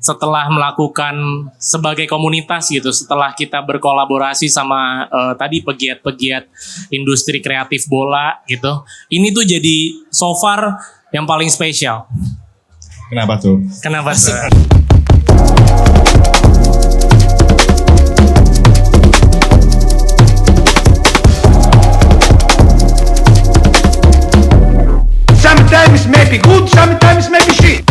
setelah melakukan sebagai komunitas gitu, setelah kita berkolaborasi sama tadi pegiat-pegiat industri kreatif bola gitu, ini tuh jadi so far yang paling spesial. Kenapa tuh? Kenapa tuh? Sometimes maybe good, sometimes maybe shit.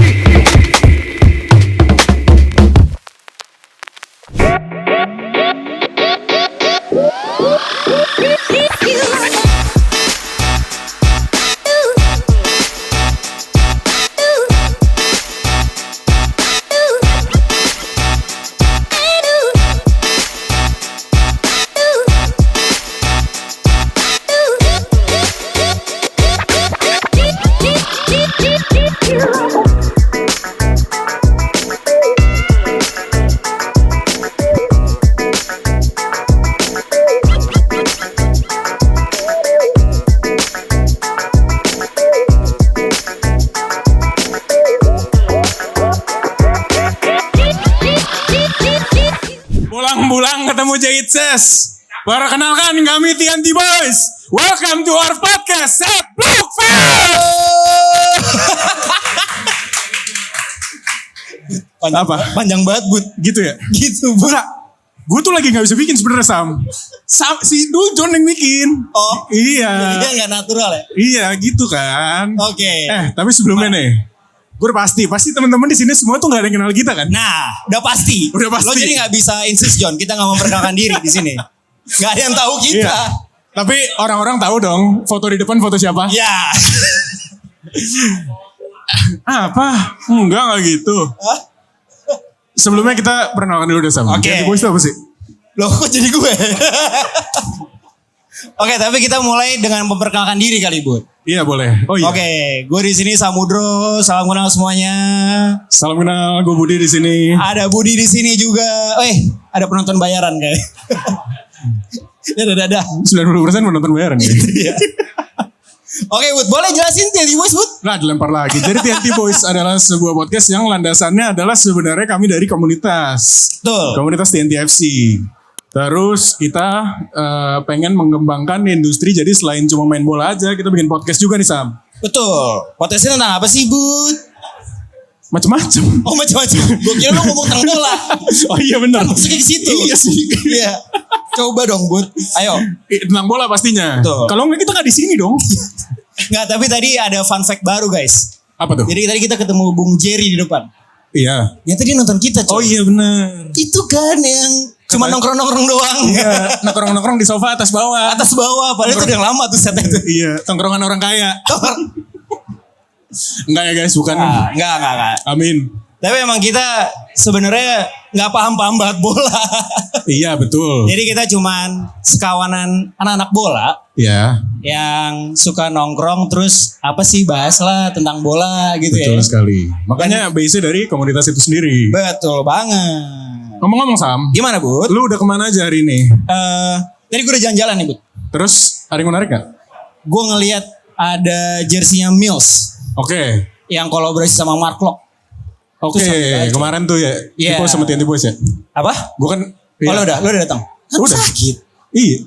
Pulang ketemu Jahitses. Perkenalkan kami TNT Boys. Welcome to our podcast at Blockfest. Apa? Panjang banget, Bud. Gitu ya? Gitu, Bud. Gue tuh lagi gak bisa bikin sebenarnya si Dujon yang bikin. Oh. Iya. Dia gak natural ya? Iya gitu kan. Oke. Tapi sebelumnya nih, gue pasti teman-teman di sini semua tuh nggak ada yang kenal kita kan? Nah, udah pasti. Lo jadi nggak bisa insist John, kita nggak memperkenalkan diri di sini. Nggak ada yang tahu kita. Iya. Tapi orang-orang tahu dong foto di depan foto siapa? Ya. Apa? Enggak gitu. Hah? Sebelumnya kita perkenalkan dulu deh sama. Oke. TNT Boys itu apa sih? Loh, kok jadi gue? Oke, tapi kita mulai dengan memperkenalkan diri kali, Bud. Iya boleh. Oh iya. Oke, gue di sini Samudro, salam kenal semuanya. Salam kenal, gue Budi di sini. Ada Budi di sini juga. Ada penonton bayaran kayak. Dadah. 90% menonton bayaran ya. Iya. Oke, Bud, boleh jelasin TNT Boys, Bud? Nah, dilempar lagi. Jadi TNT Boys adalah sebuah podcast yang landasannya adalah sebenarnya kami dari komunitas. Betul. Komunitas TNT FC. Terus kita pengen mengembangkan industri, jadi selain cuma main bola aja, kita bikin podcast juga nih Sam. Betul. Podcastnya tentang apa sih, Bud? Macem-macem. Oh, macam-macam. Gue kira lu ngomong tentang bola. Oh iya benar. Maksudnya ke situ. Iya sih. Iya. Coba dong, Bud. Ayo. Tentang bola pastinya. Betul. Kalau enggak kita nggak di sini dong. Nggak, tapi tadi ada fun fact baru, guys. Apa tuh? Jadi tadi kita ketemu Bung Jerry di depan. Iya. Ya tadi nonton kita, coy. Oh iya benar. Itu kan yang cuma nongkrong-nongkrong doang. Iya. Nongkrong-nongkrong di sofa atas bawah. Atas bawah. Padahal itu udah lama tuh setnya itu. Iya. Tongkrongan orang kaya. Enggak ya guys, bukan. Enggak. Amin. Tapi emang kita sebenarnya nggak paham-paham banget bola. Iya betul. Jadi kita cuman sekawanan anak-anak bola Iya. yang suka nongkrong terus apa sih bahas lah tentang bola gitu Betul ya. sekali. Makanya base dari komunitas itu sendiri. Betul banget. Ngomong-ngomong Sam, Gimana, Bud? lu udah kemana aja hari ini? Tadi gue udah jalan-jalan nih, Bud. Terus ada yang menarik gak? Gue ngelihat ada jersey-nya Mills Oke. yang kolaborasi sama Mark Lock. Oke, kemarin tuh ya, Iya. Tipo sama TNT Boys ya? Apa? Gue kan, Oh, lo udah datang? Kan Udah. sakit. Iya.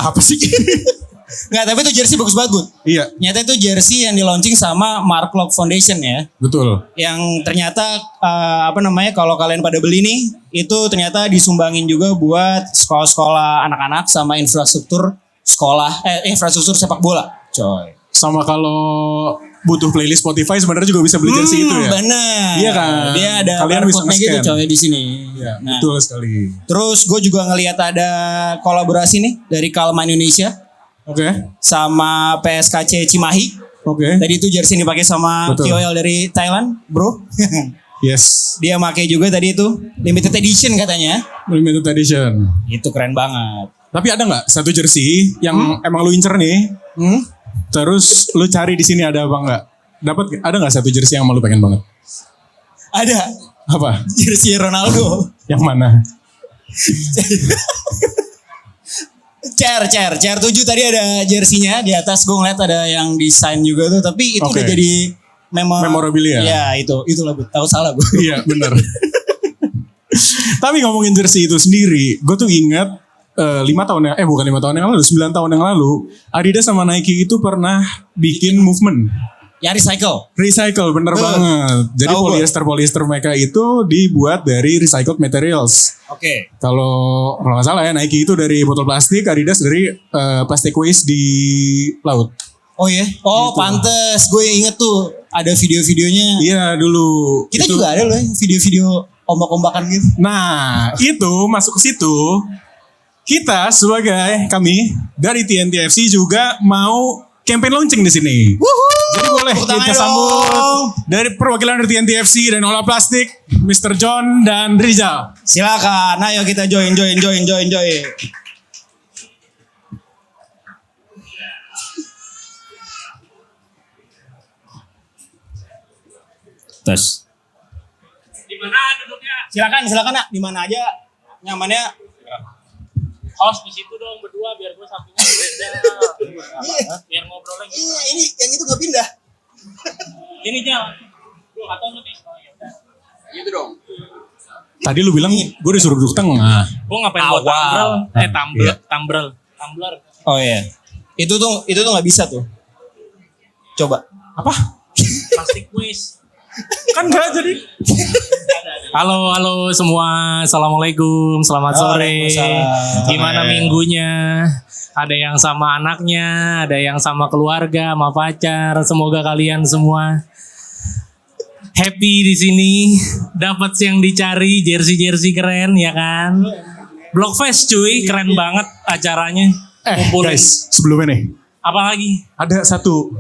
Apa sih? Nggak, tapi itu jersey bagus banget, Bud. Iya, Nyata itu jersey yang di launching sama Mark Lock Foundation ya. betul. Yang ternyata kalau kalian pada beli nih, itu ternyata disumbangin juga buat sekolah-sekolah anak-anak sama infrastruktur infrastruktur sepak bola, coy. Sama kalau butuh playlist Spotify sebenarnya juga bisa beli jersey itu ya. Benar. Iya kan? Dia ada Kalian bisa barcode-nya gitu, nge-scan. coy, di sini. Iya, Nah, betul sekali. terus gue juga ngelihat ada kolaborasi nih dari Kalma Indonesia Oke, sama PSKC Cimahi. oke. Tadi itu jersey yang dipakai sama Betul. KOL dari Thailand, bro. Yes, Dia pakai juga tadi itu limited edition katanya. limited edition. Itu keren banget. Tapi ada nggak satu jersey yang emang lu incer nih? Terus lu cari di sini ada apa nggak? Ada nggak satu jersey yang emang lu pengen banget? Ada Apa? jersey Ronaldo. Yang mana? CR7 tadi ada jersinya di atas, gue ngeliat ada yang desain juga tuh, tapi itu Oke. udah jadi memorabilia. Memorabilia. Ya itu lah, gue tahu salah gue. Iya benar. Tapi ngomongin jersey itu sendiri, gue tuh ingat 5 tahun bukan 5 tahun yang lalu, 9 tahun yang lalu, Adidas sama Nike itu pernah bikin movement. Yang Recycle, bener banget. Jadi Tahu gua. polyester mereka itu dibuat dari recycled materials. Oke. Kalau nggak salah ya, Nike itu dari botol plastik, Adidas dari plastic waste di laut. Oh iya? Oh pantes. Gue inget tuh ada video-videonya. Iya dulu. Kita Itu- juga ada loh video-video ombak-ombakan gitu. Nah, itu masuk ke situ. Kita sebagai kami dari TNTFC juga mau campaign launching di sini. Jadi boleh Tepuk tangan kita sambut dong. dari perwakilan dari TNTFC dan Olah Plastik, Mr. John dan Rizal. Silakan, ayo kita join. Tes. Di mana duduknya? Silakan nak, di mana aja nyamannya. Host di situ dong berdua biar gue sampingnya beda. Biar ngobrolnya gitu. Iya, ini yang itu nggak pindah. Ini jalan. Atau lu di oh, ya udah. Gitu dong. Tadi lu bilang gue disuruh duduk tengah. Gue ngapain buat Awal. tumbler. Oh iya. Itu tuh nggak bisa tuh. Coba. Apa? Plastic waste. Kan enggak jadi. Halo semua, assalamualaikum, selamat sore. Waalaikumsalam. Gimana minggunya? Ada yang sama anaknya, ada yang sama keluarga, sama pacar. Semoga kalian semua happy di sini, dapat yang dicari, jersey keren ya kan? Blockfest cuy, keren banget acaranya. Ngumpulin. Guys, sebelumnya nih, Apa lagi? ada satu.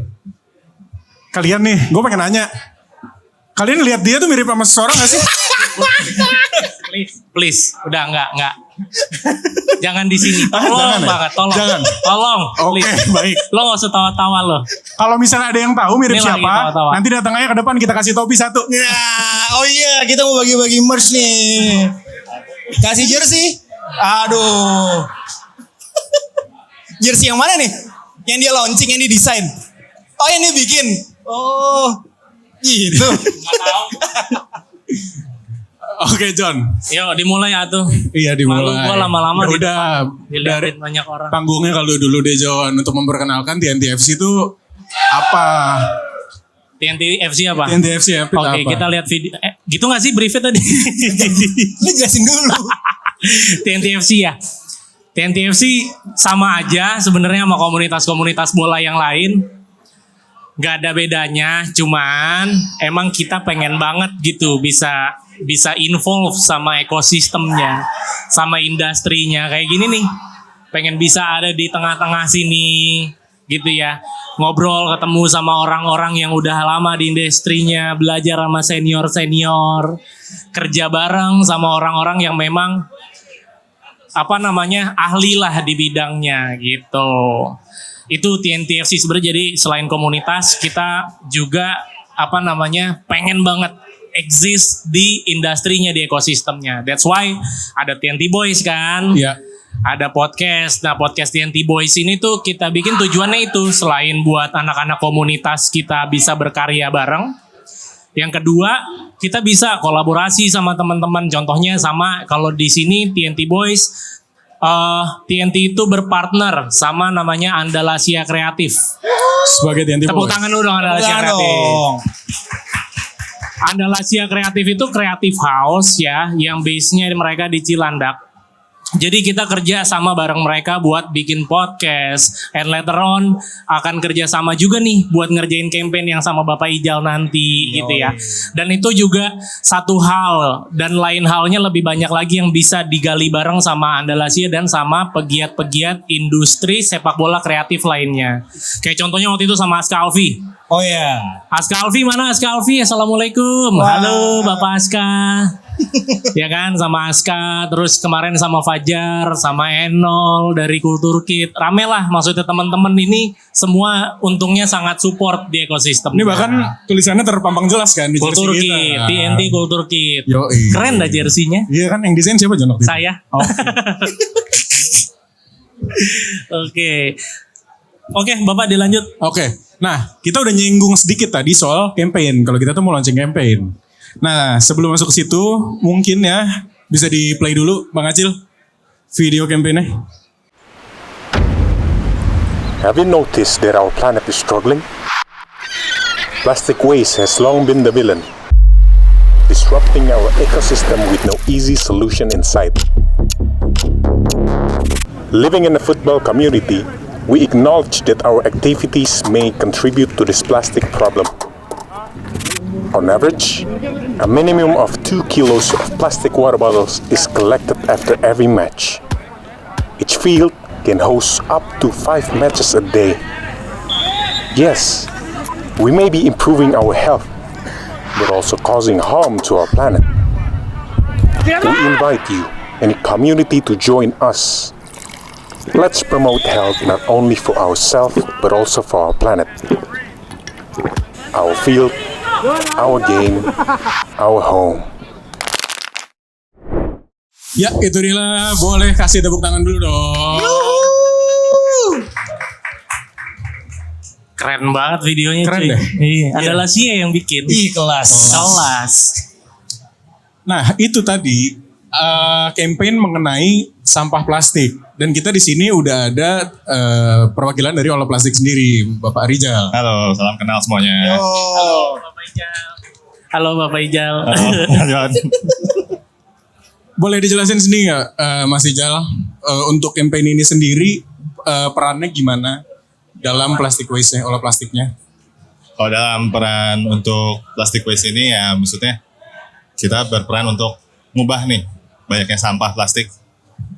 Kalian nih, gue pengen nanya. Kalian lihat dia tuh mirip sama seseorang gak sih? Please, udah enggak. Jangan di sini. Jangan Tolong ya? banget, tolong. Jangan. Tolong. Oke, please. baik. Lo gak usah tawa-tawa lo. Kalau misalnya ada yang tahu mirip Ini lagi siapa, tawa-tawa. nanti datang aja ke depan kita kasih topi satu. Oh iya, kita mau bagi-bagi merch nih. Kasih jersey. Aduh. Jersey yang mana nih? Yang dia launching, yang didesain. Oh, yang dia bikin. Oh. Gitu. Oke John. Yuk dimulai atuh. Iya dimulai. Malu gua lama-lama Ya udah dari Dilihatin banyak orang. panggungnya kalau dulu deh John untuk memperkenalkan TNTFC itu apa? TNT FC apa? TNTFC ya, Oke, apa? kita lihat video. Gitu gak sih briefnya tadi? Lu jelasin dulu. TNT FC ya. TNT FC sama aja sebenarnya sama komunitas-komunitas bola yang lain. Gak ada bedanya, cuman emang kita pengen banget gitu bisa involve sama ekosistemnya, sama industrinya kayak gini nih. Pengen bisa ada di tengah-tengah sini gitu ya. Ngobrol, ketemu sama orang-orang yang udah lama di industrinya, belajar sama senior-senior, kerja bareng sama orang-orang yang memang ahli lah di bidangnya gitu. Itu TNTFC sebenarnya. Jadi selain komunitas kita juga pengen banget exist di industrinya, di ekosistemnya. That's why ada TNT Boys kan. Iya. Ada podcast. Nah, podcast TNT Boys ini tuh kita bikin tujuannya itu selain buat anak-anak komunitas kita bisa berkarya bareng. Yang kedua, kita bisa kolaborasi sama teman-teman. Contohnya sama kalau di sini TNT Boys TNT itu berpartner sama namanya Andalasia Kreatif. Sebagai TNT Tepuk Boys. tangan dulu dong Andalasia Jangan Kreatif. dong. Andalasia Kreatif itu kreatif house ya, yang base-nya mereka di Cilandak. Jadi kita kerja sama bareng mereka buat bikin podcast, and later on akan kerja sama juga nih buat ngerjain campaign yang sama Bapak Ijal nanti gitu ya. Dan itu juga satu hal dan lain halnya lebih banyak lagi yang bisa digali bareng sama Andalasia dan sama pegiat-pegiat industri sepak bola kreatif lainnya. Kayak contohnya waktu itu sama Aska Alfi. Oh ya. Aska Alfi mana Aska Alfi? Assalamualaikum. Wah. Halo Bapak Aska. Ya kan sama Aska, terus kemarin sama Fajar, sama Enol dari Kultur Kit. Rame lah maksudnya teman-teman ini semua untungnya sangat support di ekosistem. Ini bahkan tulisannya terpampang jelas kan di Kultur jersey Kit, kita. TNT Kultur Kit. Yoi. Keren dah jersinya. Iya kan yang desain siapa John? waktu itu? Saya. Oh. Oke, Bapak dilanjut. Oke. Nah, kita udah nyinggung sedikit tadi soal campaign. Kalau kita tuh mau launching campaign. Nah, sebelum masuk ke situ, mungkin ya Bisa di play dulu Bang Acil video campaign-nya. Have you noticed that our planet is struggling? Plastic waste has long been the villain, disrupting our ecosystem with no easy solution in sight. Living in a football community, we acknowledge that our activities may contribute to this plastic problem. On average, a minimum of 2 kilos of plastic water bottles is collected after every match. Each field can host up to 5 matches a day. Yes, we may be improving our health, but also causing harm to our planet. We invite you and the community to join us. Let's promote health not only for ourselves, but also for our planet. Our field, our game, our home. Ya, itu dia. Boleh kasih tepuk tangan dulu dong. Keren banget videonya. Keren cuy. deh. Iya, adalah Sia yang bikin. Kelas. Kelas. Nah, itu tadi campaign mengenai sampah plastik. Dan kita di sini udah ada perwakilan dari Olah Plastik sendiri, Bapak Rizal. Halo, salam kenal semuanya. Halo Bapak Ijal. Halo Bapak Ijal. Boleh dijelasin sendiri nggak, Mas Rizal, untuk campaign ini sendiri perannya gimana dalam plastik waste-nya, olah plastiknya? Kalau dalam peran untuk plastic waste ini ya maksudnya kita berperan untuk ngubah nih banyaknya sampah plastik.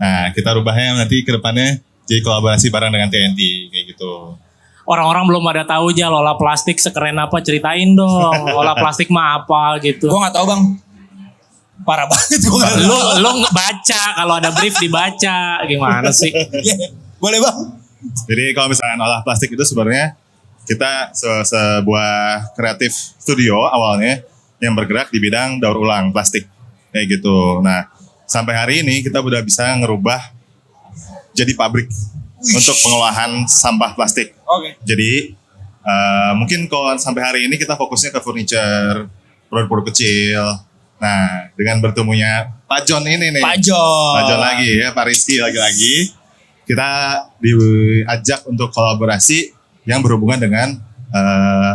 Nah, kita rubahnya nanti ke depannya jadi kolaborasi bareng dengan TNT kayak gitu. Orang-orang belum ada tahu Jal, olah plastik sekeren apa, ceritain dong. Olah plastik mah apa gitu. Gue gak tahu bang. Parah banget gue gak tahu. Lu baca, kalau ada brief dibaca. Gimana sih? Boleh bang. Jadi kalau misalnya olah plastik itu sebenarnya kita sebuah kreatif studio awalnya yang bergerak di bidang daur ulang plastik kayak gitu. Nah, sampai hari ini kita udah bisa ngerubah jadi pabrik untuk pengolahan sampah plastik. Oke. Jadi mungkin kalau sampai hari ini kita fokusnya ke furniture, produk-produk kecil. Nah, dengan bertemunya Pak John ini nih. Pak John lagi ya, Pak Rizky lagi-lagi. Kita diajak untuk kolaborasi yang berhubungan dengan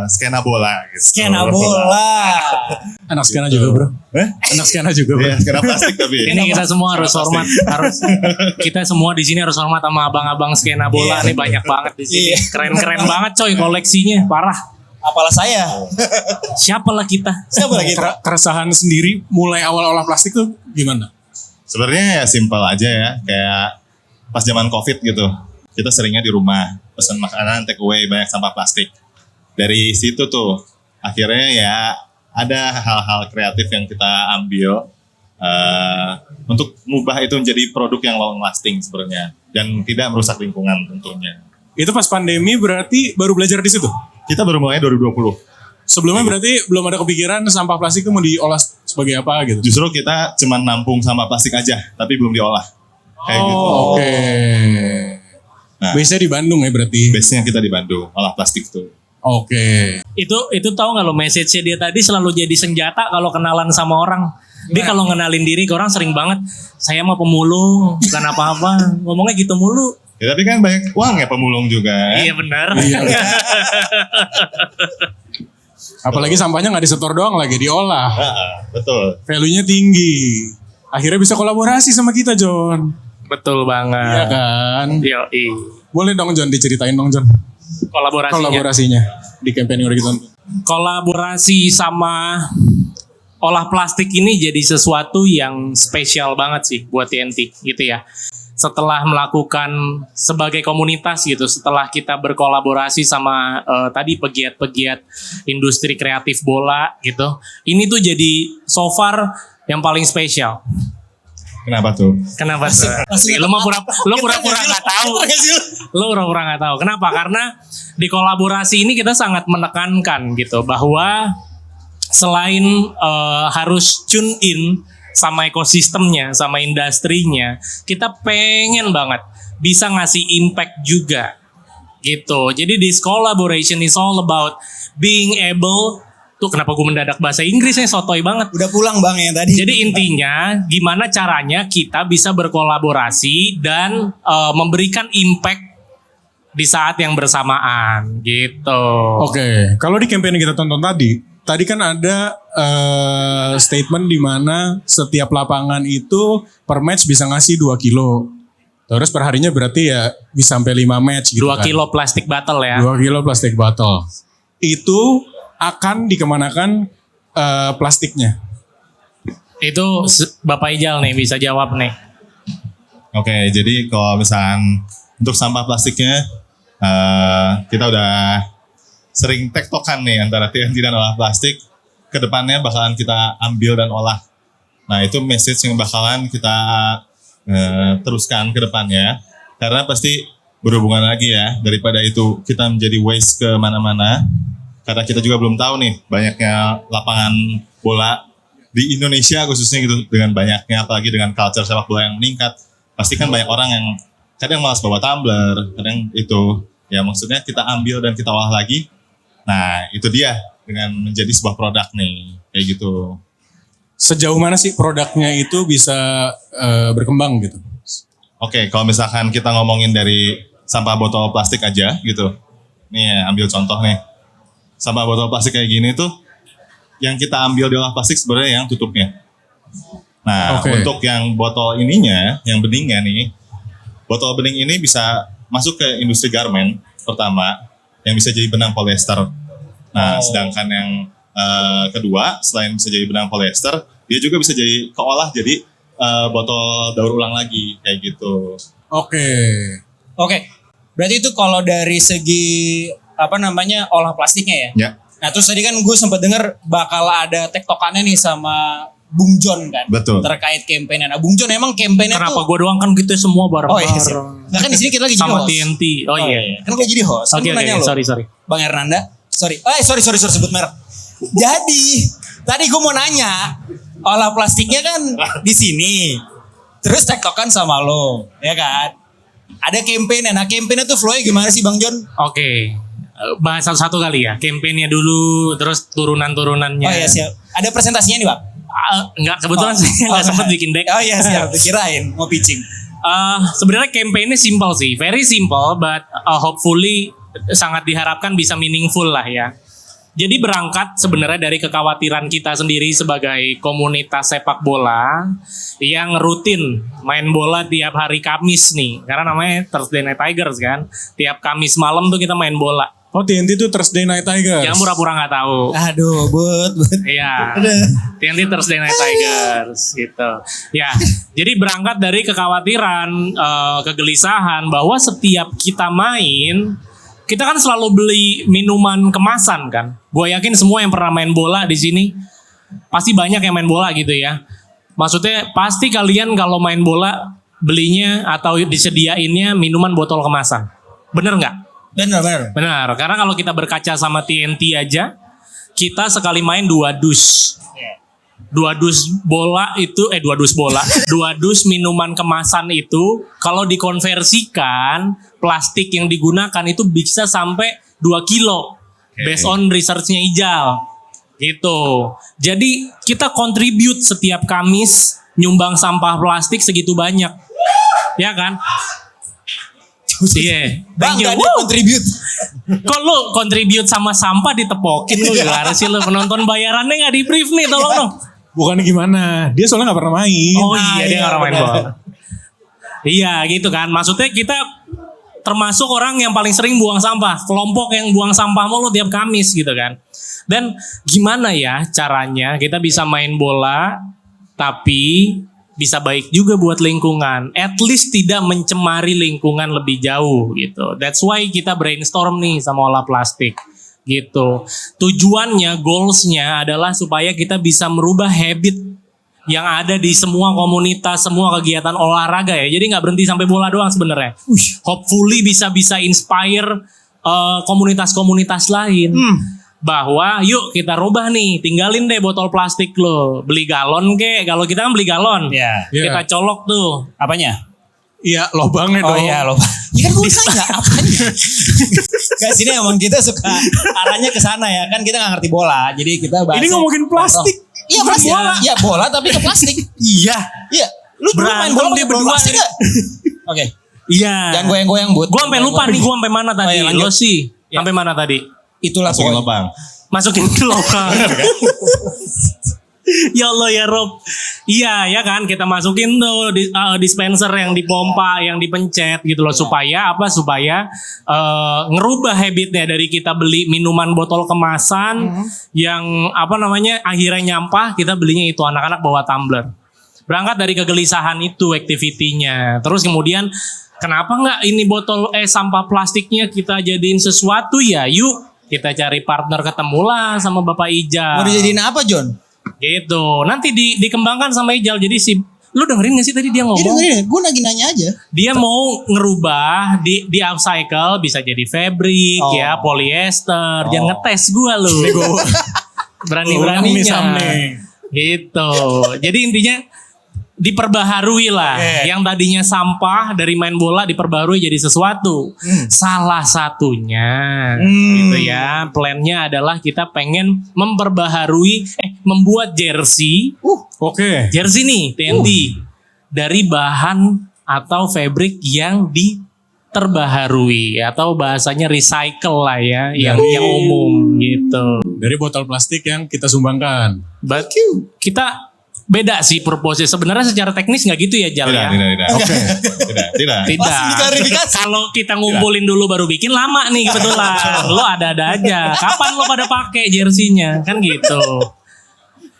skena bola. Gitu. Skena bola. Anak skena juga bro. Anak skena juga bro. Iya, skena plastik tapi. Ini kita semua harus hormat, kita semua di sini harus hormat sama abang-abang skena bola nih, banyak banget di sini. Keren-keren banget coy koleksinya, parah. Apalah saya. Siapalah kita. Siapa lagi? Keresahan sendiri mulai awal olah plastik tuh gimana? Sebenarnya ya simpel aja ya, kayak pas zaman Covid gitu. Kita seringnya di rumah pesan makanan take away, banyak sampah plastik. Dari situ tuh akhirnya ya ada hal-hal kreatif yang kita ambil untuk mengubah itu menjadi produk yang long lasting sebenarnya dan tidak merusak lingkungan tentunya. Itu pas pandemi berarti baru belajar di situ? Kita baru mulai 2020. Sebelumnya berarti belum ada kepikiran sampah plastik itu mau diolah sebagai apa gitu? Justru kita cuma nampung sampah plastik aja, tapi belum diolah. Kayak gitu. Oke. Nah, Base-nya di Bandung ya berarti? base-nya kita di Bandung, olah plastik tuh. Oke. Itu tahu nggak lo, message-nya dia tadi selalu jadi senjata kalau kenalan sama orang. Dia kalau ngenalin diri ke orang sering banget, saya mah pemulung, bukan apa-apa. Ngomongnya gitu mulu. Ya tapi kan banyak uang ya pemulung juga. Iya benar. Apalagi sampahnya nggak disetor doang lagi, diolah. Betul. Value-nya tinggi. Akhirnya bisa kolaborasi sama kita, John. Betul banget. Iya kan? Yoi. Boleh dong John diceritain dong John. Kolaborasinya di campaign yang udah kita tonton. Kolaborasi sama olah plastik ini jadi sesuatu yang spesial banget sih buat TNT gitu ya. Setelah melakukan sebagai komunitas gitu, setelah kita berkolaborasi sama tadi pegiat-pegiat industri kreatif bola gitu, ini tuh jadi so far yang paling spesial. Kenapa tuh? Kenapa tuh? Lu pura-pura nggak tahu. Lu pura-pura nggak tahu. Kenapa? Karena di kolaborasi ini kita sangat menekankan gitu bahwa selain harus tune in sama ekosistemnya, sama industrinya, kita pengen banget bisa ngasih impact juga gitu. Jadi this collaboration is all about being able Tuh kenapa gue mendadak bahasa Inggrisnya sotoy banget. Udah pulang bang yang tadi. Jadi intinya gimana caranya kita bisa berkolaborasi dan memberikan impact di saat yang bersamaan gitu. Oke, kalau di campaign yang kita tonton tadi kan ada statement di mana setiap lapangan itu per match bisa ngasih 2 kilo. Terus perharinya berarti ya bisa sampai 5 match gitu 2 kilo plastik bottle ya. 2 kilo plastik bottle. Itu akan dikemanakan plastiknya? Itu Bapak Ijal nih bisa jawab nih. Oke, jadi kalau misalkan untuk sampah plastiknya kita udah sering tektokan nih antara TNT dan olah plastik. Kedepannya bakalan kita ambil dan olah. Nah itu message yang bakalan kita teruskan ke depannya. Karena pasti berhubungan lagi ya, daripada itu kita menjadi waste ke mana-mana. Karena kita juga belum tahu nih banyaknya lapangan bola di Indonesia khususnya gitu, dengan banyaknya apalagi dengan culture sepak bola yang meningkat. Pasti kan banyak orang yang kadang malas bawa tumbler, kadang itu ya maksudnya kita ambil dan kita olah lagi. Nah itu dia dengan menjadi sebuah produk nih kayak gitu. Sejauh mana sih produknya itu bisa berkembang gitu? Oke, kalau misalkan kita ngomongin dari sampah botol plastik aja gitu. Nih ambil contoh nih. Sampah botol plastik kayak gini tuh yang kita ambil di olah plastik sebenarnya yang tutupnya. Nah, untuk yang botol ininya, yang beningnya nih, botol bening ini bisa masuk ke industri garment pertama, yang bisa jadi benang polyester. Nah, sedangkan yang kedua, selain bisa jadi benang polyester, dia juga bisa jadi keolah jadi botol daur ulang lagi kayak gitu. Oke. Berarti itu kalau dari segi olah plastiknya ya. Ya. Nah terus tadi kan gue sempat dengar bakal ada tektokannya nih sama Bung John kan. Betul. Terkait kampanye. Nah Bung John emang kampanye Kenapa tuh. gue doang kan gitu semua bareng-bareng. Oh iya sih. Nah kan di sini kita lagi jadi sama host. TNT. Oh iya. Kan gue jadi host. Oke, sorry. Bang Hernanda. Sorry sebut merek. Jadi tadi gue mau nanya, olah plastiknya kan di sini. Terus tektokan sama lo, ya kan? Ada kampanye. Nah kampanye tuh flow-nya gimana sih Bang John? Oke. Bahas satu-satu kali ya. Kampanye dulu, terus turunan-turunannya. Oh iya siap. Ada presentasinya nih Bang? Enggak, kebetulan saya enggak sempat bikin deck. Oh iya siap, kirain mau pitching. Sebenarnya campaign-nya simple sih, very simple, but hopefully sangat diharapkan bisa meaningful lah ya. Jadi berangkat sebenarnya dari kekhawatiran kita sendiri sebagai komunitas sepak bola yang rutin main bola tiap hari Kamis nih, karena namanya Thursday Night Tigers kan. Tiap Kamis malam tuh kita main bola. Oh TNT itu Thursday Night Tigers. Jangan pura-pura nggak tahu. Aduh, but. Iya. TNT Thursday Night Tigers gitu. Ya. Jadi berangkat dari kekhawatiran, kegelisahan bahwa setiap kita main, kita kan selalu beli minuman kemasan kan. Gue yakin semua yang pernah main bola di sini pasti banyak yang main bola gitu ya. Maksudnya pasti kalian kalau main bola belinya atau disediainnya minuman botol kemasan. Bener nggak? Benar, karena kalau kita berkaca sama TNT aja, kita sekali main 2 dus. 2 dus bola itu, 2 dus bola, 2 dus minuman kemasan itu, kalau dikonversikan, plastik yang digunakan itu bisa sampai 2 kilo. Based on research-nya Ijal. Gitu. Jadi kita contribute setiap Kamis, nyumbang sampah plastik segitu banyak. Ya kan? Iya. Bang gak ada contribute. Kok lu contribute sama sampah ditepokin lu gimana sih lu? Penonton bayarannya gak di brief nih, tolong dong. Bukannya gimana? Dia soalnya gak pernah main. Oh iya, dia gak pernah main bola. Iya gitu kan. Maksudnya kita termasuk orang yang paling sering buang sampah. Kelompok yang buang sampah mulu tiap Kamis gitu kan. Dan gimana ya caranya kita bisa main bola tapi bisa baik juga buat lingkungan. At least tidak mencemari lingkungan lebih jauh gitu. That's why kita brainstorm nih sama olah plastik gitu. Tujuannya, goalsnya adalah supaya kita bisa merubah habit yang ada di semua komunitas, semua kegiatan olahraga ya. Jadi nggak berhenti sampai bola doang sebenarnya. Hopefully bisa inspire komunitas-komunitas lain. Bahwa yuk kita rubah nih, tinggalin deh botol plastik lo, beli galon kek. Kalau kita kan beli galon, Iya. kita colok tuh Apanya? Iya, lobangnya Oh dong. iya loh. Ya kan gue tanya apanya. Gak sini emang kita suka arahnya ke sana ya. Kan kita gak ngerti bola. Jadi kita bahas. Ini ngomongin plastik. Iya plastik. Iya bola tapi ke plastik. Iya. Iya. Lu dulu main Berantem bola dia pakai bola berdua plastik nih. gak? Oke. Iya. Jangan goyang-goyang Bud. Gue sampai lupa nih, gue sampai mana tadi? iya, lanjut. Lo sih, Ya. sampai mana tadi? Itulah Masukin pokoknya. lubang. Masukin ke lubang. Ya Allah ya Rob. Iya ya kan kita masukin tuh dispenser yang dipompa, yang dipencet gitu loh supaya apa? Supaya ngerubah habitnya dari kita beli minuman botol kemasan yang apa namanya akhirnya nyampah, kita belinya itu anak-anak bawa tumbler. Berangkat dari kegelisahan itu activity-nya. Terus kemudian kenapa nggak ini botol sampah plastiknya kita jadiin sesuatu ya? Yuk kita cari partner, ketemulah sama Bapak Ijal. Mau dijadiin apa John? Gitu. Nanti dikembangkan sama Ijal. Jadi si lu dengerin gak sih tadi dia ngomong? Gue lagi nanya aja. Dia mau ngerubah di upcycle bisa jadi fabric ya, polyester. Jangan ngetes gua lu. Berani-beraninya. Gitu. Jadi intinya diperbaharui lah. Yang tadinya sampah dari main bola diperbaharui jadi sesuatu. Salah satunya gitu ya. Plannya adalah kita pengen membuat jersey. Oke. Jersey nih TNT dari bahan atau fabric yang terbaharui atau bahasanya recycle lah ya, yang umum gitu. Dari botol plastik yang kita sumbangkan. But kita beda sih purpose-nya. Sebenarnya secara teknis nggak gitu ya Jal ya. Tidak. Oke. Tidak. Tidak. Kalau kita ngumpulin dulu baru bikin lama nih kebetulan. Lo ada-ada aja. Kapan lo pada pakai jersinya? Kan gitu.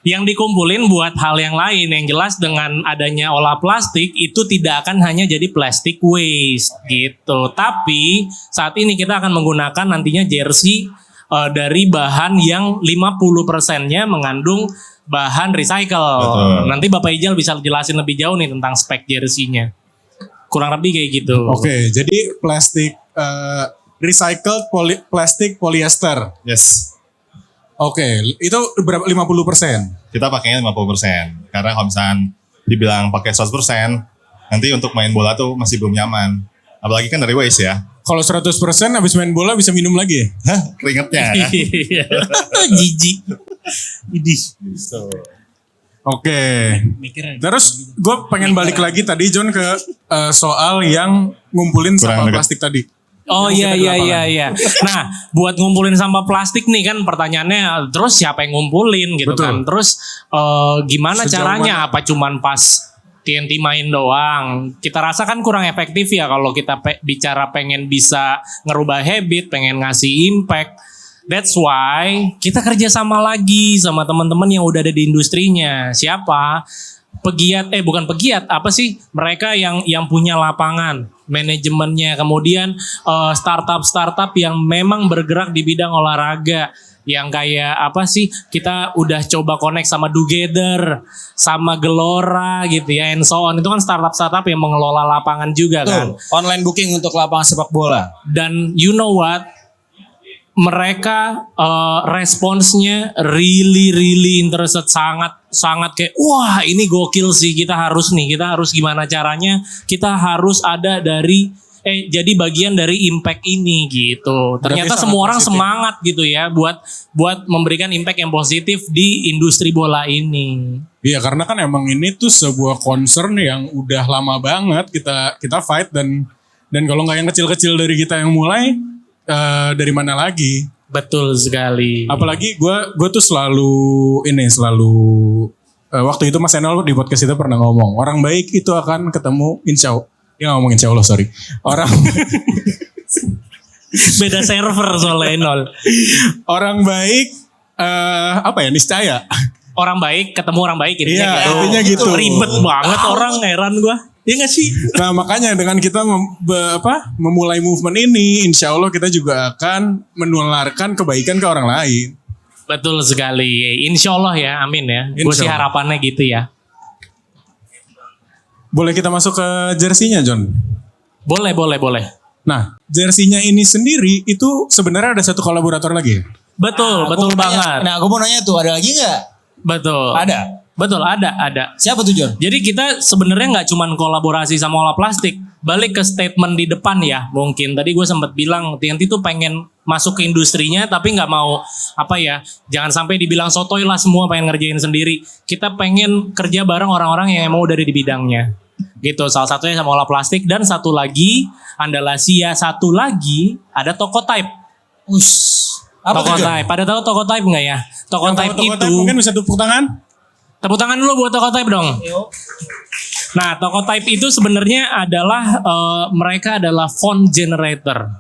Yang dikumpulin buat hal yang lain. Yang jelas dengan adanya olah plastik itu tidak akan hanya jadi plastic waste gitu. Tapi saat ini kita akan menggunakan nantinya jersey dari bahan yang 50%-nya mengandung bahan recycle. Betul. Nanti Bapak Ijal bisa jelasin lebih jauh nih tentang spek jersinya. Kurang lebih kayak gitu. Oke, jadi plastik recycled plastik polyester. Yes. Oke, itu berapa 50%? Kita pakainya 50%. Karena kalau misalkan dibilang pakai 100%, nanti untuk main bola tuh masih belum nyaman. Apalagi kan dari waste ya. Kalau 100% habis main bola bisa minum lagi ya? Hah? Keringetnya ya. Jijik. Idih. Oke. Terus gue pengen balik lagi tadi John ke soal yang ngumpulin Kurang sampah dekat. plastik tadi. Oh Yang kita di lapangan. iya. Nah, buat ngumpulin sampah plastik nih kan pertanyaannya terus siapa yang ngumpulin gitu Betul. kan. Terus gimana Sejauh caranya? mana? Apa cuman pas TNT main doang? Kita rasa kan kurang efektif ya kalau kita bicara pengen bisa ngerubah habit, pengen ngasih impact. That's why kita kerja sama lagi sama teman-teman yang udah ada di industrinya. Siapa? Bukan pegiat, apa sih? Mereka yang punya lapangan, manajemennya, kemudian startup yang memang bergerak di bidang olahraga, yang kayak apa sih? Kita udah coba connect sama Together, sama Gelora gitu ya, and so on. Itu kan startup yang mengelola lapangan juga kan. Tuh, online booking untuk lapangan sepak bola. Dan you know what? Mereka responsnya really interested, sangat kayak wah ini gokil sih, kita harus gimana caranya kita harus ada dari jadi bagian dari impact ini gitu. Ternyata Berarti semua orang sangat positif. semangat gitu ya buat memberikan impact yang positif di industri bola ini. Iya, karena kan emang ini tuh sebuah concern yang udah lama banget kita fight dan kalau nggak yang kecil-kecil dari kita yang mulai, dari mana lagi? Betul sekali. Apalagi gue tuh selalu waktu itu Mas Enol di podcast itu pernah ngomong, orang baik itu akan ketemu dia ngomong insya Allah, sorry. Beda server soalnya Enol. Orang baik niscaya. Orang baik ketemu orang baik Iya, gitu. intinya gitu. Ribet banget orang, heran gua. Iya gak sih? Nah makanya dengan kita memulai movement ini, insya Allah kita juga akan menularkan kebaikan ke orang lain. Betul sekali. Insya Allah ya, amin ya. Gue Insya sih Allah. harapannya gitu ya. Boleh kita masuk ke jersinya, John? Boleh. Nah, jersinya ini sendiri itu sebenarnya ada satu kolaborator lagi ya? Betul Gua mau banget. nanya, nah gue mau nanya tuh ada lagi nggak? Betul. Ada. Betul, ada. Siapa tuh John? Jadi kita sebenarnya nggak cuman kolaborasi sama olah plastik. Balik ke statement di depan ya, mungkin tadi gue sempat bilang TNT tuh pengen masuk ke industrinya, tapi nggak mau jangan sampai dibilang sotoy lah semua pengen ngerjain sendiri. Kita pengen kerja bareng orang-orang yang emang udah ada di bidangnya. Gitu, salah satunya sama olah plastik dan satu lagi Andalasia, satu lagi ada Tokotype. Apa tuh John? Tokotype, pada tahu Tokotype nggak ya? Tokotype itu mungkin bisa tepuk tangan. tepuk tangan dulu buat Tokotype dong. Nah, Tokotype itu sebenarnya adalah mereka adalah font generator.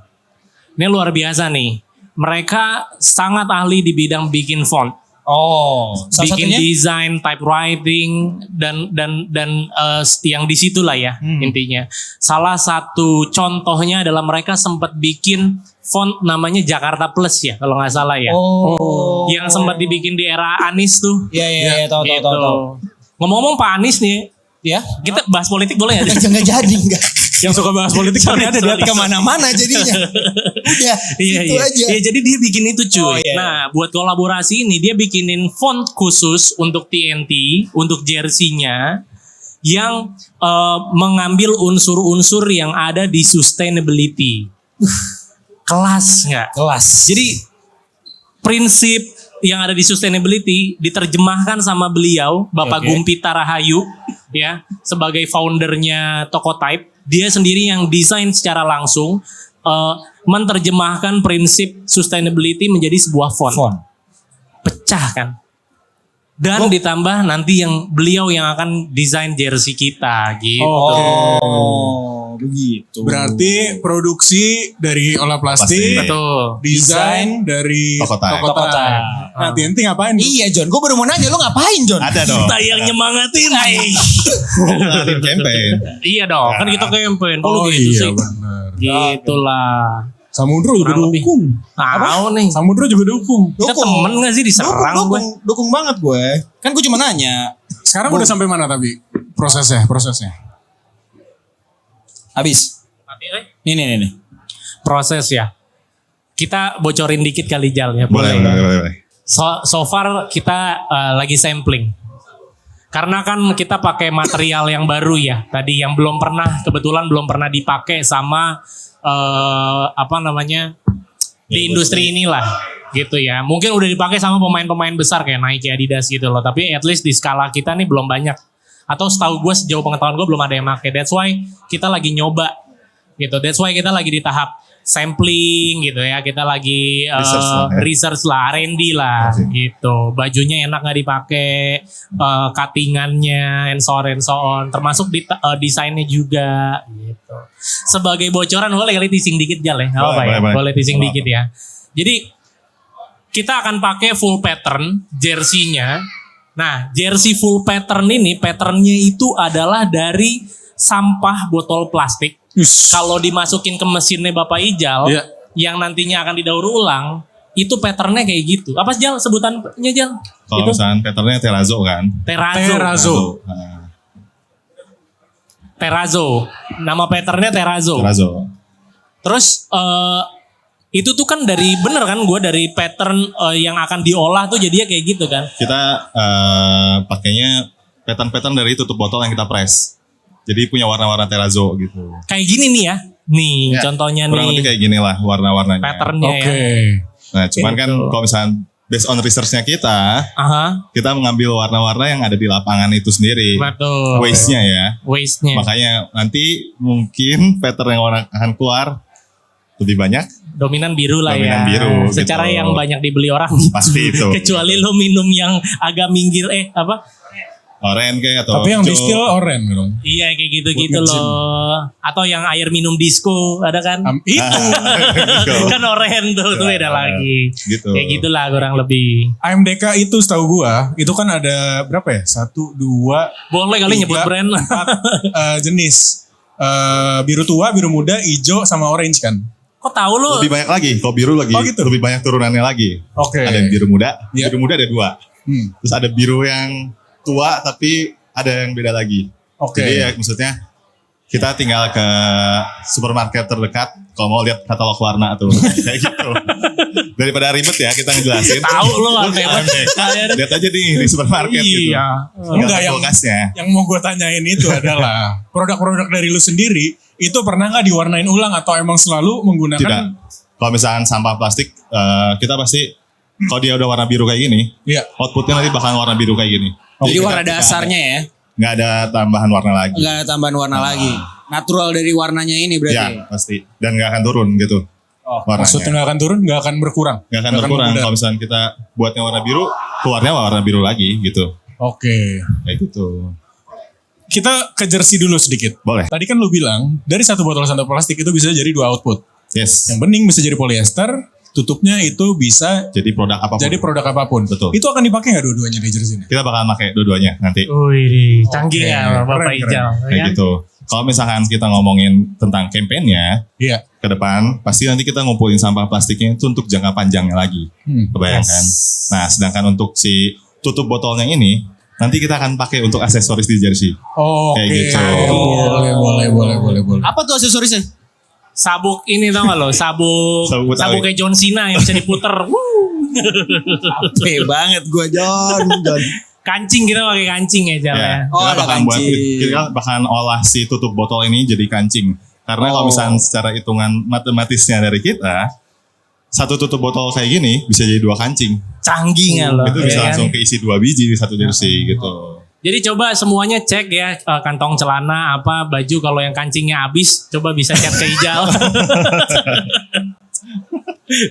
Ini luar biasa nih. Mereka sangat ahli di bidang bikin font, Salah bikin satunya? desain, typewriting dan yang di situ lah ya intinya. Salah satu contohnya adalah mereka sempat bikin font namanya Jakarta Plus ya kalau nggak salah ya. Yang sempat dibikin di era Anies tuh. Iya, tahu. Ngomong-ngomong Pak Anies nih, Ya. kita bahas politik boleh ya? Jangan jadi enggak. Yang suka bahas politik Sorry, ada di atas. Kemana-mana jadinya. Udah, itu aja. Iya, jadi dia bikin itu cuy. Oh, iya. Nah, buat kolaborasi ini dia bikinin font khusus untuk TNT, untuk jersey-nya yang mengambil unsur-unsur yang ada di sustainability. Kelas nggak? Kelas. Jadi prinsip yang ada di sustainability diterjemahkan sama beliau, Bapak Gumpita Rahayu, ya, sebagai foundernya Tokotype. Dia sendiri yang desain secara langsung, menerjemahkan prinsip sustainability menjadi sebuah font. Pecah kan? Dan ditambah nanti beliau yang akan desain jersey kita gitu. Begitu. Berarti produksi dari olah plastik, Betul. desain dari Tokotype. Tokotype. Nah, TNT ngapain? Iya John, gue baru mau nanya lu ngapain John? Ada dong. Kita yang nyemangatin. Ngelarin campaign. Iya dong, kan kita campaign. Oh Lu gitu iya sih. benar. Gitulah. Samudro juga Kurang lebih. dukung. Tahu nih. Samudro juga dukung. Kita temen gak sih diserang gue? Dukung banget gue. Kan gue cuma nanya. Sekarang udah sampai mana tapi prosesnya? Habis. Nih. Proses ya. Kita bocorin dikit kali Jal ya. Boleh. So far kita lagi sampling. Karena kan kita pakai material yang baru ya. Tadi yang kebetulan belum pernah dipakai sama di industri inilah gitu ya. Mungkin udah dipakai sama pemain-pemain besar kayak Nike, Adidas gitu loh. Tapi at least di skala kita nih belum banyak. Atau setahu gue sejauh pengetahuan gue belum ada yang pakai. That's why kita lagi nyoba gitu. That's why kita lagi di tahap sampling gitu ya. Kita lagi research lah, R&D lah gitu. Bajunya enak nggak dipakai, cuttingannya, and so on. Termasuk desainnya juga gitu. Sebagai bocoran boleh kali teasing dikit Jal ya. Boleh teasing dikit ya. Jadi kita akan pakai full pattern jersey-nya. Nah, jersey full pattern ini, patternnya itu adalah dari sampah botol plastik. Kalau dimasukin ke mesinnya Bapak Ijal, yang nantinya akan didaur ulang, itu patternnya kayak gitu. Apa Jal sebutannya Jal? Kalau misalnya patternnya terrazzo kan. Terrazzo. Terrazzo. Nama patternnya Terrazzo. Terus itu tuh kan dari dari pattern yang akan diolah tuh jadinya kayak gitu kan. Kita pakainya pattern dari tutup botol yang kita press. Jadi punya warna-warna terrazzo gitu. Kayak gini nih ya. Nih Ya, contohnya kurang lebih nih kayak gini lah warna-warnanya. patternnya ya. Nah cuman kan kalau misalnya based on researchnya kita mengambil warna-warna yang ada di lapangan itu sendiri. Betul. Waste-nya ya. Waste-nya. Makanya nanti mungkin pattern yang akan keluar lebih banyak. Dominan biru lah Dominan ya. biru, Secara gitu. yang banyak dibeli orang. Pasti itu. Kecuali lo minum yang agak minggir Oranye kayak atau Tapi yang hijau. distill oranye dong. Iya kayak gitu-gitu Buat nge-gym. loh. Atau yang air minum disco ada kan? Itu Kan oranye tuh beda lagi. Gitu. Kayak gitulah kurang lebih. AMDK itu setahu gua itu kan ada berapa ya? 1, 2, Boleh kali nyebut 3, brand. 4 jenis. Biru tua, biru muda, hijau sama orange kan. Kok tahu lu? Lebih banyak lagi. Kalau biru lagi Oh, gitu. lebih banyak turunannya lagi. Oke. Ada yang biru muda. Iya. Biru muda ada 2. Terus ada biru yang tua tapi ada yang beda lagi. Oke. Jadi ya maksudnya kita tinggal ke supermarket terdekat kalau mau lihat katalog warna tuh kayak gitu. Daripada ribet ya kita ngejelasin. Tahu lo kan Lihat aja nih di supermarket gitu. Iya. Enggak, yang kulkasnya. yang mau gue tanyain itu adalah produk-produk dari lu sendiri itu pernah nggak diwarnain ulang atau emang selalu menggunakan? Tidak. Kalau misalkan sampah plastik, kita pasti kalau dia udah warna biru kayak gini, Iya. outputnya nanti bakal warna biru kayak gini. Jadi kita warna tidak dasarnya ya. nggak ada tambahan warna lagi. Nggak ada tambahan warna lagi. Natural dari warnanya ini berarti. Ya pasti. Dan nggak akan turun gitu. Warnanya. Maksudnya nggak akan turun, nggak akan berkurang. Nggak akan berkurang. memudar. Kalau misalkan kita buatnya warna biru, keluarnya warna biru lagi gitu. Oke. Kayak gitu. Kita ke jersey dulu sedikit. Boleh. Tadi kan lu bilang dari satu botol sampah plastik itu bisa jadi 2 output. Yes. Yang bening bisa jadi polyester, tutupnya itu bisa Jadi produk apapun. jadi produk apapun. Betul. Itu akan dipakai nggak dua-duanya di jersey ini? Kita bakal pakai dua-duanya nanti. Wih, canggih ya Bapak Keren, Ijal. Kayak Ya. gitu. Kalau misalkan kita ngomongin tentang kampanyenya, Iya. ke depan pasti nanti kita ngumpulin sampah plastiknya itu untuk jangka panjangnya lagi. Kebayangkan. Nah, sedangkan untuk si tutup botolnya ini nanti kita akan pakai untuk aksesoris di jersey. Oke. Kayak gitu. Boleh. Apa tuh aksesorisnya? Sabuk ini tau gak lo? Sabuk Sabuk Betawi. kayak John Cena yang bisa diputer. Capek banget gue John. Kancing kita pakai kancing ya Jal ya. Oh, kita ada bakalan kancing. kita bakalan olah si tutup botol ini jadi kancing. Karena kalau misalnya secara hitungan matematisnya dari kita, satu tutup botol kayak gini bisa jadi 2 kancing. Canggih nggak lo? Itu bisa ya kan? langsung keisi 2 biji di satu jersey gitu. Jadi coba semuanya cek ya kantong celana apa baju kalau yang kancingnya habis coba bisa chat ke Ijal.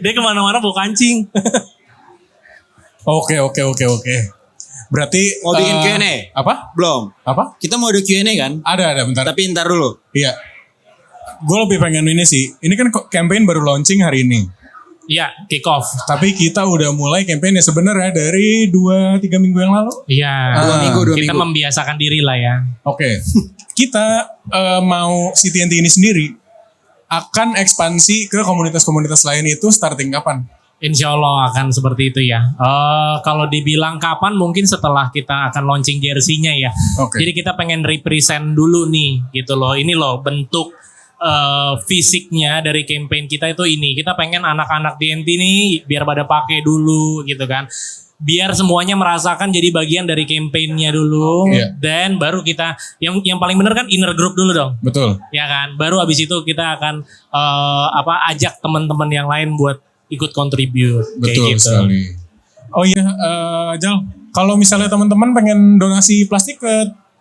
Dia kemana-mana bawa kancing. Oke. Berarti Mau bikin Q&A? Apa? Belum. Apa? Kita mau ada Q&A kan? Ada bentar. Tapi ntar dulu. Iya. Gue lebih pengen ini sih. Ini kan campaign baru launching hari ini. Iya, kick off. Tapi kita udah mulai campaign sebenarnya dari 2-3 minggu yang lalu. Iya. 2 Kita minggu. membiasakan diri lah ya. Oke. Kita mau si TNT ini sendiri akan ekspansi ke komunitas-komunitas lain itu starting kapan? Insya Allah akan seperti itu ya. Kalau dibilang kapan mungkin setelah kita akan launching jersey-nya ya. Oke. Jadi kita pengen represent dulu nih gitu loh. Ini loh bentuk fisiknya dari campaign kita itu ini. Kita pengen anak-anak TNT nih biar pada pakai dulu gitu kan. Biar semuanya merasakan jadi bagian dari campaign-nya dulu. Iya. Dan baru kita yang paling bener kan inner group dulu dong. Betul. Ya kan. Baru abis itu kita akan ajak teman-teman yang lain buat ikut contribute. Betul kayak gitu. sekali. Oh iya, Jal. Kalau misalnya teman-teman pengen donasi plastik ke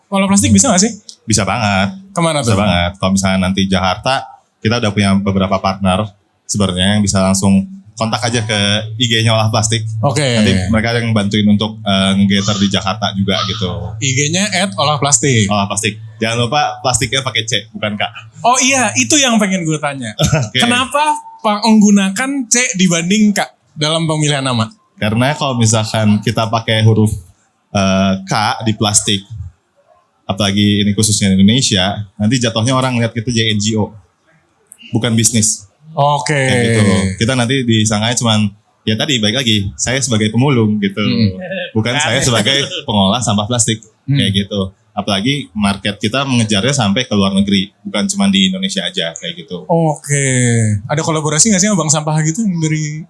Pola Plastik bisa gak sih? Bisa banget. Kemana Bisa tuh? banget. Kalau misalnya nanti Jakarta, kita udah punya beberapa partner sebenarnya yang bisa langsung kontak aja ke IG-nya Olah Plastik. Oke. Nanti mereka yang bantuin untuk nge-gather di Jakarta juga gitu. IG-nya @olahplastik. Olah Plastik. Jangan lupa plastiknya pakai C, bukan K. Oh iya, itu yang pengen gue tanya. Oke. Kenapa menggunakan C dibanding K dalam pemilihan nama? Karena kalau misalkan kita pakai huruf K di plastik, apalagi ini khususnya di Indonesia, nanti jatuhnya orang lihat kita jadi NGO, bukan bisnis. Oke. Kayak gitu. Kita nanti disangkanya cuman, ya tadi baik lagi, saya sebagai pemulung gitu. Bukan saya sebagai pengolah sampah plastik. Kayak gitu. Apalagi market kita mengejarnya sampai ke luar negeri, bukan cuma di Indonesia aja kayak gitu. Oke. Ada kolaborasi gak sih sama Bank Sampah gitu yang dari...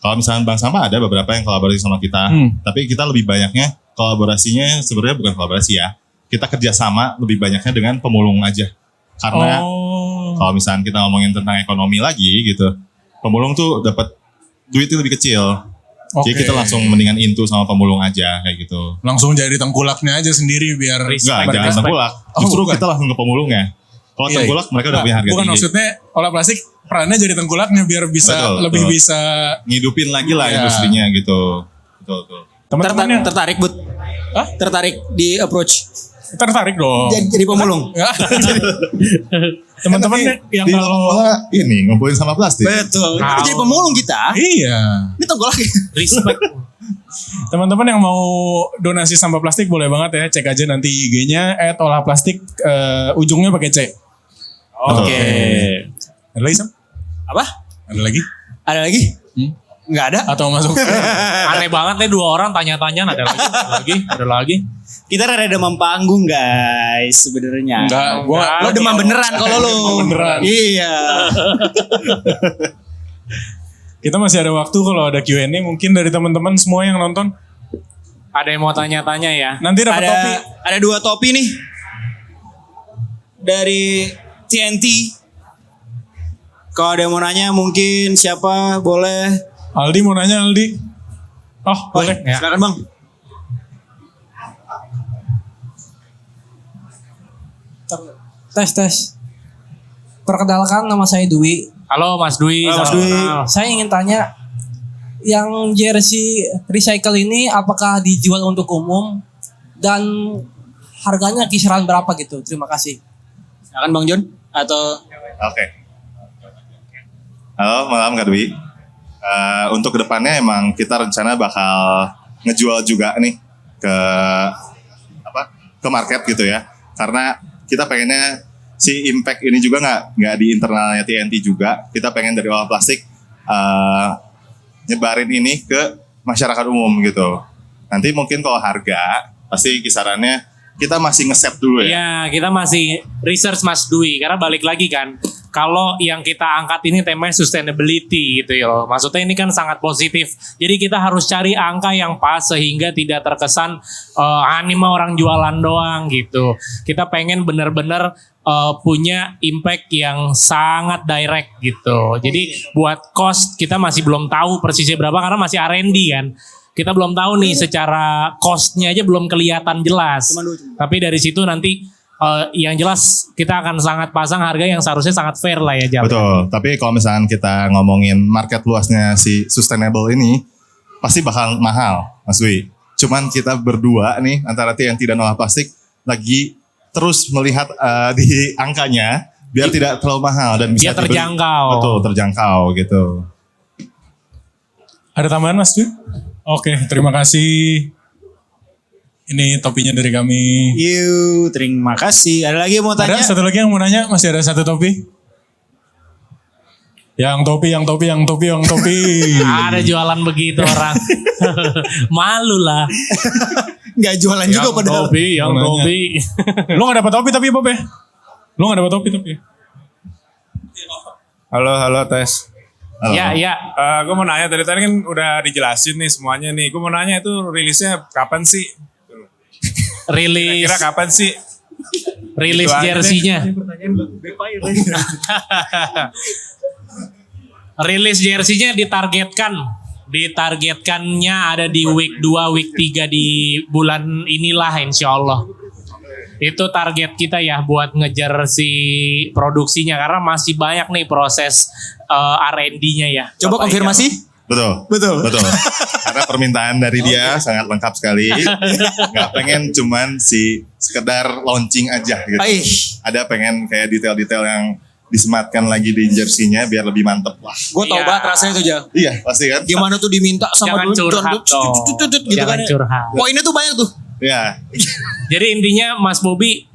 Kalau misalnya Bank Sampah ada beberapa yang kolaborasi sama kita, tapi kita lebih banyaknya kolaborasinya sebenarnya bukan kolaborasi ya. Kita kerjasama lebih banyaknya dengan pemulung aja. Karena kalau misalnya kita ngomongin tentang ekonomi lagi gitu, pemulung tuh dapat duitnya lebih kecil. Jadi kita langsung mendingan into sama pemulung aja kayak gitu. Langsung jadi tengkulaknya aja sendiri biar... Enggak, jangan tengkulak. Justru kita langsung ke pemulungnya. Kalau Iya, tengkulak mereka udah punya harga bukan tinggi. maksudnya Olah Plastik perannya jadi tengkulaknya biar bisa Betul, lebih betul. bisa... Ngidupin lagi lah Iya. industrinya gitu. Betul. Teman-teman yang Tertarik Bud? Hah? Tertarik di approach? tertarik dong. Jadi pemulung? Ya. Teman-teman yang Di kalau... ini ngumpulin sampah plastik. Betul. Tahu. Jadi pemulung kita. Iya. Ini tengkolak. Respect. Teman-teman yang mau donasi sampah plastik boleh banget ya, cek aja nanti IG-nya @olahplastik, ujungnya pakai C. Oke. Ada lagi Sam? Apa? Ada lagi? Ada lagi? Nggak ada. Atau masuk? Aneh banget nih 2 orang tanya-tanya ada lagi. Kita rada demam panggung guys sebenarnya. Enggak, Lo demam beneran kalau lo. Demam beneran. Iya. Kita masih ada waktu kalau ada Q&A mungkin dari teman-teman semua yang nonton. Ada yang mau tanya-tanya ya? Nanti dapat topi. Ada 2 topi nih. Dari TNT. Kalau ada yang mau nanya mungkin siapa boleh. Aldi mau nanya Aldi. Oh boleh. Ya. Silakan Bang. Tes. Perkenalkan, nama saya Dwi. Halo Mas Dwi. Halo, Mas salam Dwi. kenal. Saya ingin tanya, yang jersey recycle ini apakah dijual untuk umum dan harganya kisaran berapa gitu? Terima kasih. Silakan Bang John atau Oke. Halo, malam Kak Dwi. Untuk kedepannya emang kita rencana bakal ngejual juga nih ke market gitu ya. Karena kita pengennya si impact ini juga nggak di internalnya TNT juga. Kita pengen dari olah plastik nyebarin ini ke masyarakat umum gitu. Nanti mungkin kalau harga pasti kisarannya kita masih nge-set dulu ya. Iya, kita masih research Mas Dwi karena balik lagi kan. Kalau yang kita angkat ini temanya sustainability gitu ya loh. Maksudnya ini kan sangat positif. Jadi kita harus cari angka yang pas sehingga tidak terkesan anima orang jualan doang gitu. Kita pengen bener-bener punya impact yang sangat direct gitu. Jadi buat cost kita masih belum tahu persisnya berapa karena masih R&D kan. Kita belum tahu nih secara costnya aja belum kelihatan jelas. Tapi dari situ nanti yang jelas kita akan sangat pasang harga yang seharusnya sangat fair lah ya Jam. Betul, tapi kalau misalkan kita ngomongin market luasnya si sustainable ini pasti bakal mahal Mas Wi. Cuman kita berdua nih antara TNT dan olah plastik lagi terus melihat di angkanya biar tidak terlalu mahal dan bisa Biar terjangkau. Betul, terjangkau gitu. Ada tambahan Mas Dwi? Oke, terima kasih. Ini topinya dari kami. terima kasih. Ada lagi yang mau tanya? Ada satu lagi yang mau nanya? Masih ada satu topi? Yang topi. Ada jualan begitu orang. Malu lah. Nggak jualan juga padahal. Yang Mau nanya. topi. Lu gak dapat topi tapi Bob ya? Lu gak dapat topi tapi? Halo tes. Halo. Ya. Gue mau nanya tadi kan udah dijelasin nih semuanya nih. Gue mau nanya itu rilisnya kapan sih? Rilis Kira kapan sih? rilis Itu aja jersey-nya. Rilis jersey-nya ditargetkannya ada di week 2, week 3 di bulan inilah insya Allah. Itu target kita ya buat ngejar si produksinya karena masih banyak nih proses R&D-nya ya. Coba Bapak konfirmasi. Betul. Karena permintaan dari dia sangat lengkap sekali. Gak pengen cuman sekedar launching aja gitu. Ada pengen kayak detail-detail yang disematkan lagi di jersey-nya biar lebih mantep lah. Gue tau Iya. banget rasanya tuh Jal. Iya pasti kan? Gimana tuh diminta sama Jangan dulu, curhat dong. gitu Jangan kan ya. curhat. Poinnya tuh banyak tuh. Iya. Jadi intinya Mas Bobi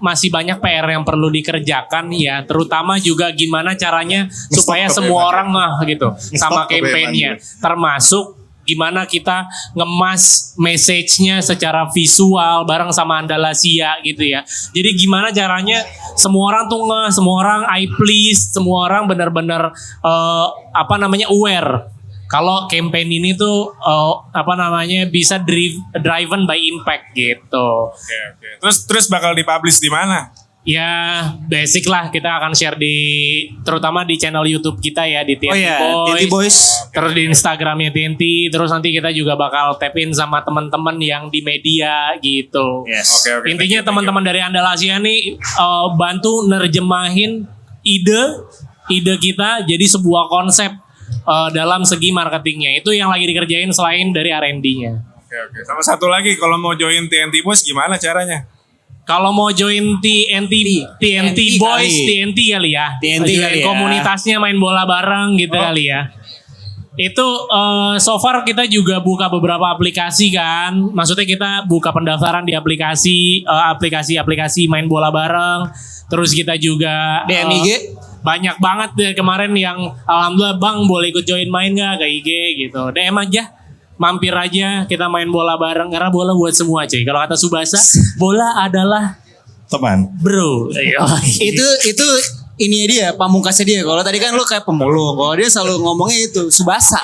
masih banyak PR yang perlu dikerjakan ya, terutama juga gimana caranya supaya Stop semua kebebanan. orang ngeh gitu sama Stop kampanyenya, kebebanan. termasuk gimana kita ngemas message-nya secara visual bareng sama Andalasia gitu ya. Jadi gimana caranya semua orang tuh ngeh, semua orang I please, semua orang benar-benar aware. Kalau campaign ini tuh bisa driven by impact gitu. Oke. Terus bakal dipublish di mana? Ya basic lah kita akan share terutama di channel YouTube kita ya di TNT TNT Boys. Terus di Instagramnya TNT. Terus nanti kita juga bakal tap in sama teman-teman yang di media gitu. Yes. Oke. Intinya teman-teman dari Andalasia nih bantu nerjemahin ide kita jadi sebuah konsep dalam segi marketingnya. Itu yang lagi dikerjain selain dari R&D-nya. Oke. Sama satu lagi, kalau mau join TNT Boys gimana caranya? Kalau mau join TNT Boys, kali. TNT kali ya. TNT Join kali ya. komunitasnya main bola bareng gitu kali ya. Itu so far kita juga buka beberapa aplikasi kan. Maksudnya kita buka pendaftaran di aplikasi main bola bareng. Terus kita juga DMIG. banyak banget deh kemarin yang alhamdulillah bang boleh ikut join main gak ke IG gitu. DM aja. Mampir aja kita main bola bareng karena bola buat semua cuy. Kalau kata Subasa, bola adalah Teman. bro. itu ini dia, pamungkasnya dia. Kalau tadi kan lu kayak pemulung. Kalau dia selalu ngomongnya itu, Subasa.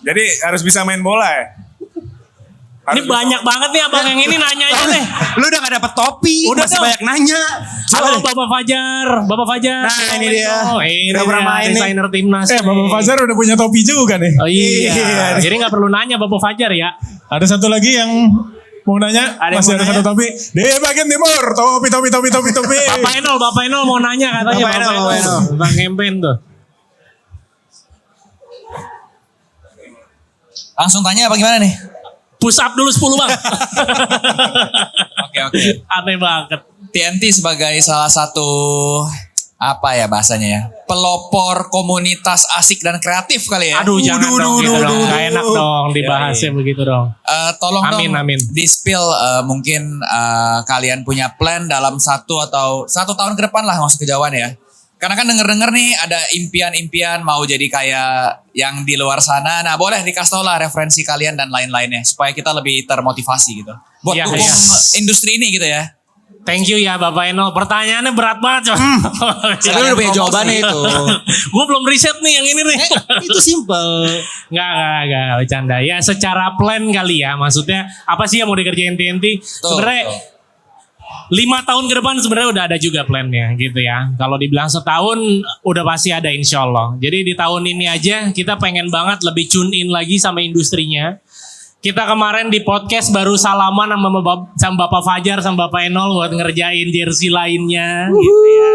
Jadi harus bisa main bola ya? Ini banyak banget nih abang yang ini nanya aja deh. Lu udah gak dapet topi, Udah masih dong. banyak nanya. Halo Bapak Fajar. Nah, ini dia. Ini Udah pernah main nih. desainer timnas. Bapak Fajar udah punya topi juga nih. Oh iya. Jadi gak perlu nanya Bapak Fajar ya. Ada satu lagi yang mau nanya, Ada yang masih mau ada nanya? satu topi. Di bagian timur, topi. Bapak Enol mau nanya katanya Bapak Enol. Bang Kempen tuh. Langsung tanya apa gimana nih? Push up dulu 10 bang. Oke. Aneh banget. TNT sebagai salah satu apa ya bahasanya ya, pelopor komunitas asik dan kreatif kali ya. Aduh jangan dong gitu dong. Gak enak dong dibahasnya begitu dong. Tolong Amin, dong amin. di spill mungkin kalian punya plan dalam 1 atau 1 tahun ke depan lah, nggak usah kejauhan ya. Karena kan denger-denger nih ada impian-impian mau jadi kayak yang di luar sana. Nah boleh dikasih tau lah referensi kalian dan lain-lainnya supaya kita lebih termotivasi gitu. Buat Iya, dukung iya. industri ini gitu ya. Thank you ya Bapak Enol. Pertanyaannya berat banget coy. Saya udah punya jawabannya itu. Gue belum riset nih yang ini nih. Itu simple. Enggak, bercanda. Ya secara plan kali ya. Maksudnya apa sih yang mau dikerjain TNT? Sebenarnya 5 tahun ke depan sebenarnya udah ada juga plannya gitu ya. Kalau dibilang setahun udah pasti ada insya Allah. Jadi di tahun ini aja kita pengen banget lebih tune in lagi sama industrinya. Kita kemarin di podcast baru salaman sama Bapak Fajar sama Bapak Enol buat ngerjain jersey lainnya gitu ya.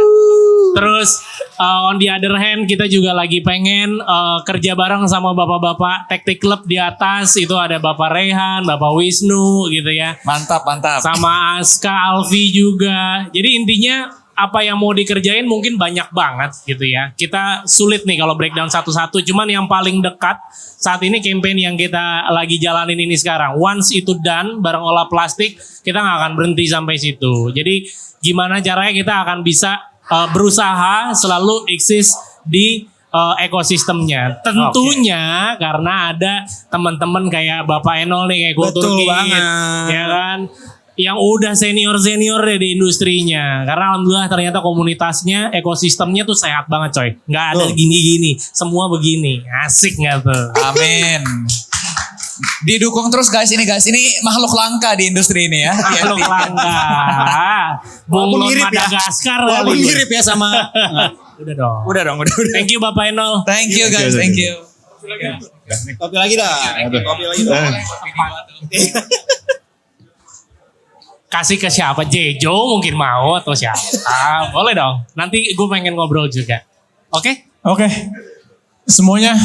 Terus on the other hand kita juga lagi pengen kerja bareng sama bapak-bapak Tactic Club di atas. Itu ada Bapak Rehan, Bapak Wisnu gitu ya. Mantap. Sama Aska, Alfi juga. Jadi intinya apa yang mau dikerjain mungkin banyak banget gitu ya. Kita sulit nih kalau breakdown satu-satu. Cuman yang paling dekat saat ini campaign yang kita lagi jalanin ini sekarang. Once itu done bareng olah plastik, kita gak akan berhenti sampai situ. Jadi gimana caranya kita akan bisa berusaha selalu eksis di ekosistemnya. Tentunya karena ada teman-teman kayak Bapak Enol nih kayak Kultur Betul Kid, banget. ya kan? Yang udah senior deh di industrinya. Karena alhamdulillah ternyata komunitasnya, ekosistemnya tuh sehat banget coy. Nggak ada gini-gini, semua begini. Asik nggak tuh? Amin. Didukung terus guys ini makhluk langka di industri ini ya. Makhluk langka. Bunglon mirip ya. Madagaskar Walaupun kali. mirip ya sama. Udah dong. Thank you Bapak Enol. Thank you guys, thank you. Kopi lagi dah. Kopi lagi dah. Kasih ke siapa? Jejo mungkin mau atau siapa? Boleh dong. Nanti gue pengen ngobrol juga. Oke? Oke. Semuanya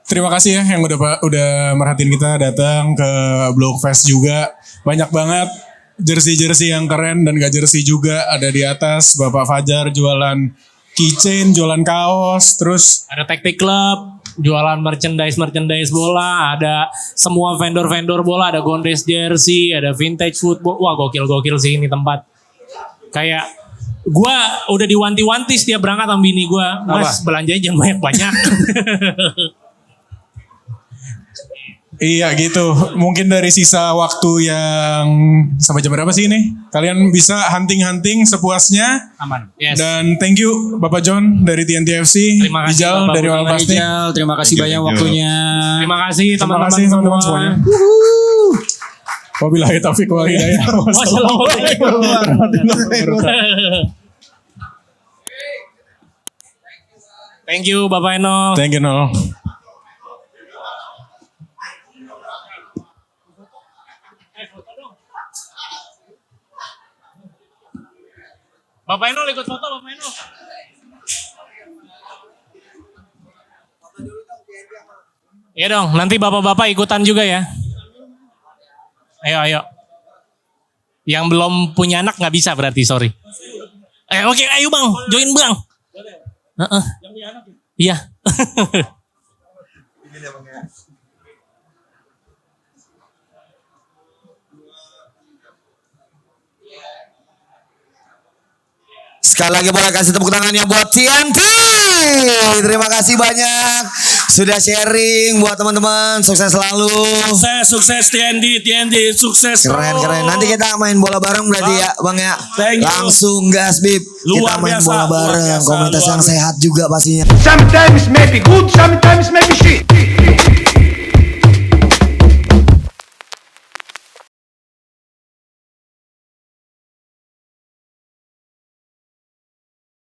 terima kasih ya yang udah merhatiin kita datang ke Blogfest juga. Banyak banget jersey-jersey yang keren dan gak jersey juga ada di atas. Bapak Fajar jualan keychain, jualan kaos, terus Ada Tactic Club, jualan merchandise bola, ada semua vendor bola, ada Gondes jersey, ada vintage football. Wah gokil sih ini tempat. Kayak gua udah diwanti-wanti setiap berangkat sama bini gua, Mas belanjanya jangan banyak-banyak. iya gitu. Mungkin dari sisa waktu yang sampai jam berapa sih ini? Kalian bisa hunting-hunting sepuasnya. Aman. Yes. Dan thank you Bapak John dari TNT FC, Terima kasih, Ijal Bapak dari Olah Budi Plastik. Terima kasih banyak waktunya. Terima kasih Terima teman-teman kasih teman-teman semua. semuanya. Wabillahi taufiq wal hidayah. Wassalamualaikum warahmatullahi wabarakatuh. Thank you Bapak Eno. Thank you Nol. Bapak Eno ikut foto Bapak Eno. Iya dong, nanti bapak-bapak ikutan juga ya. Ayo. Yang belum punya anak nggak bisa berarti, sorry. Oke, ayo bang, join bang. Iya. Sekali lagi boleh kasih tepuk tangannya buat TNT. Terima kasih banyak. sudah sharing buat teman-teman. Sukses selalu. Sukses TND sukses. Keren. Nanti kita main bola bareng berarti ya Bang ya. Thank you. Langsung gas Bib. Kita main bola bareng. Komunitas yang sehat juga pastinya. Sometimes maybe good, sometimes maybe shit.